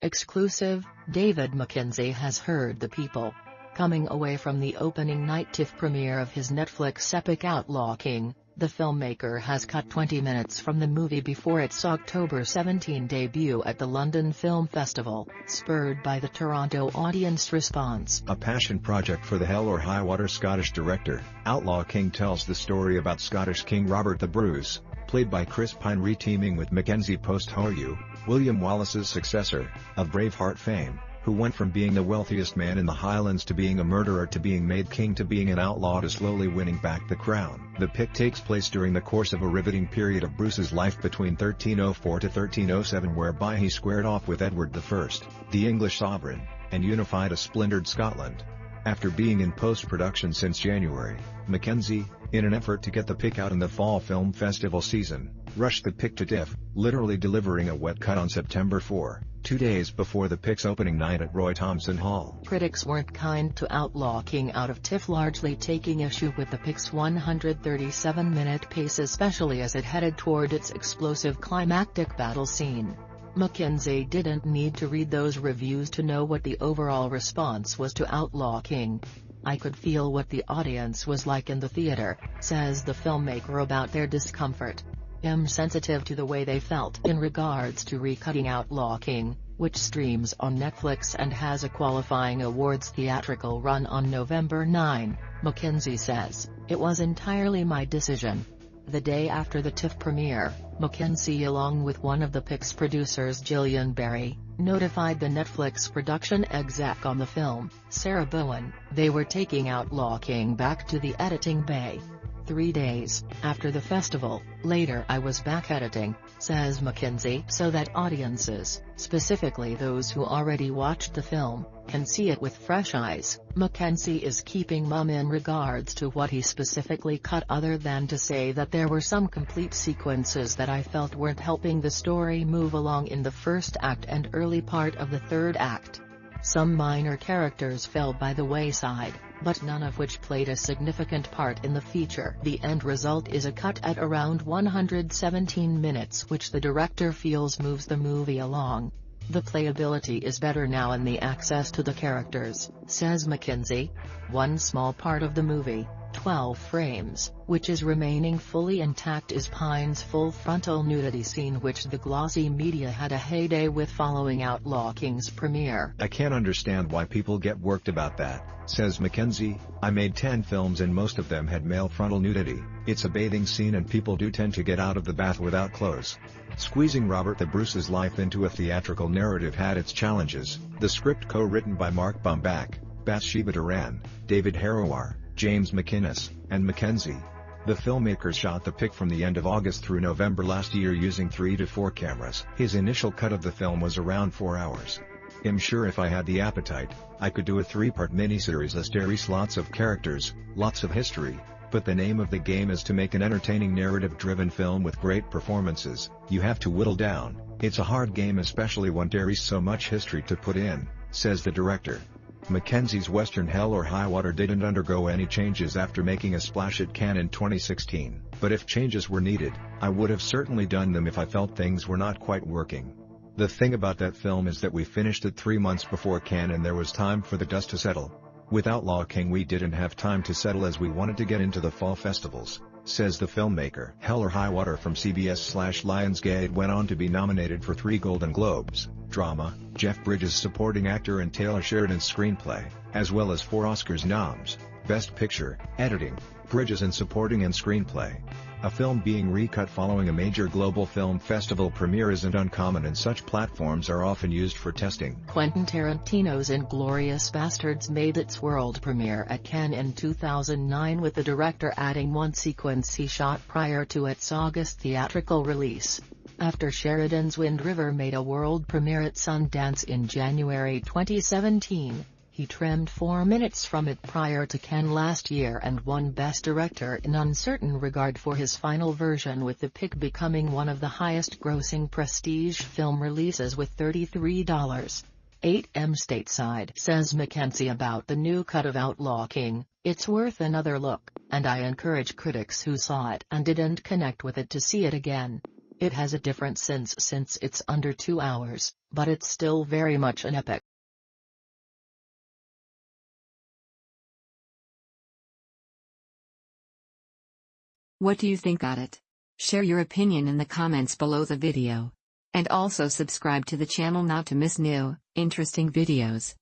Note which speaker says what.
Speaker 1: Exclusive, David Mackenzie has heard the people. Coming away from the opening night TIFF premiere of his Netflix epic Outlaw King, the filmmaker has cut 20 minutes from the movie before its October 17 debut at the London Film Festival, spurred by the Toronto audience response.
Speaker 2: A passion project for the Hell or High Water Scottish director, Outlaw King tells the story about Scottish King Robert the Bruce, played by Chris Pine, re-teaming with Mackenzie post-Hoyu, William Wallace's successor, of Braveheart fame, who went from being the wealthiest man in the Highlands to being a murderer to being made king to being an outlaw to slowly winning back the crown. The pick takes place during the course of a riveting period of Bruce's life between 1304 to 1307, whereby he squared off with Edward I, the English sovereign, and unified a splintered Scotland. After being in post-production since January, Mackenzie, in an effort to get the pick out in the fall film festival season, rushed the pick to TIFF, literally delivering a wet cut on September 4, 2 days before the pick's opening night at Roy Thomson Hall.
Speaker 1: Critics weren't kind to Outlaw King out of TIFF, largely taking issue with the pick's 137-minute pace, especially as it headed toward its explosive climactic battle scene. Mackenzie didn't need to read those reviews to know what the overall response was to Outlaw King. "I could feel what the audience was like in the theater," says the filmmaker about their discomfort. "I'm sensitive to the way they felt in regards to recutting Outlaw King, which streams on Netflix and has a qualifying awards theatrical run on November 9, Mackenzie says. "It was entirely my decision." The day after the TIFF premiere, Mackenzie, along with one of the pick's producers, Gillian Barry, notified the Netflix production exec on the film, Sarah Bowen, they were taking Outlaw King back to the editing bay. 3 days after the festival, later I was back editing, says Mackenzie, so that audiences, specifically those who already watched the film, can see it with fresh eyes. Mackenzie is keeping mum in regards to what he specifically cut, other than to say that there were some complete sequences that I felt weren't helping the story move along in the first act and early part of the third act. Some minor characters fell by the wayside, but none of which played a significant part in the feature. The end result is a cut at around 117 minutes, which the director feels moves the movie along. "The playability is better now and the access to the characters," says Mackenzie. One small part of the movie, 12 frames, which is remaining fully intact, is Pine's full frontal nudity scene, which the glossy media had a heyday with following Outlaw King's premiere.
Speaker 2: "I can't understand why people get worked about that," says Mackenzie. "I made 10 films and most of them had male frontal nudity. It's a bathing scene and people do tend to get out of the bath without clothes." Squeezing Robert the Bruce's life into a theatrical narrative had its challenges. The script, co-written by Mark Bumbach, Bathsheba Duran, David Harrowar, James McInnes, and Mackenzie. The filmmaker shot the pick from the end of August through November last year using 3 to 4 cameras. His initial cut of the film was around 4 hours. "I'm sure if I had the appetite, I could do a 3-part miniseries as there's lots of characters, lots of history, but the name of the game is to make an entertaining narrative-driven film with great performances. You have to whittle down. It's a hard game, especially when there's so much history to put in," says the director. Mackenzie's Western Hell or High Water didn't undergo any changes after making a splash at Cannes in 2016, but if changes were needed, I would have certainly done them if I felt things were not quite working. "The thing about that film is that we finished it 3 months before Cannes and there was time for the dust to settle. With Outlaw King we didn't have time to settle as we wanted to get into the fall festivals," says the filmmaker. Hell or High Water from CBS/Lionsgate went on to be nominated for 3 Golden Globes, Drama, Jeff Bridges Supporting Actor and Taylor Sheridan's Screenplay, as well as 4 Oscars noms, Best Picture, Editing, Bridges and Supporting and Screenplay. A film being recut following a major global film festival premiere isn't uncommon, and such platforms are often used for testing.
Speaker 1: Quentin Tarantino's Inglourious Basterds made its world premiere at Cannes in 2009, with the director adding one sequence he shot prior to its August theatrical release. After Sheridan's Wind River made a world premiere at Sundance in January 2017, he trimmed 4 minutes from it prior to Cannes last year and won Best Director in uncertain regard for his final version, with the pick becoming one of the highest-grossing prestige film releases with $33.08 stateside. Says Mackenzie about the new cut of Outlaw King, "It's worth another look, and I encourage critics who saw it and didn't connect with it to see it again. It has a different sense since it's under 2 hours. but it's still very much an epic.
Speaker 3: What do you think about it? Share your opinion in the comments below the video. And also subscribe to the channel not to miss new, interesting videos.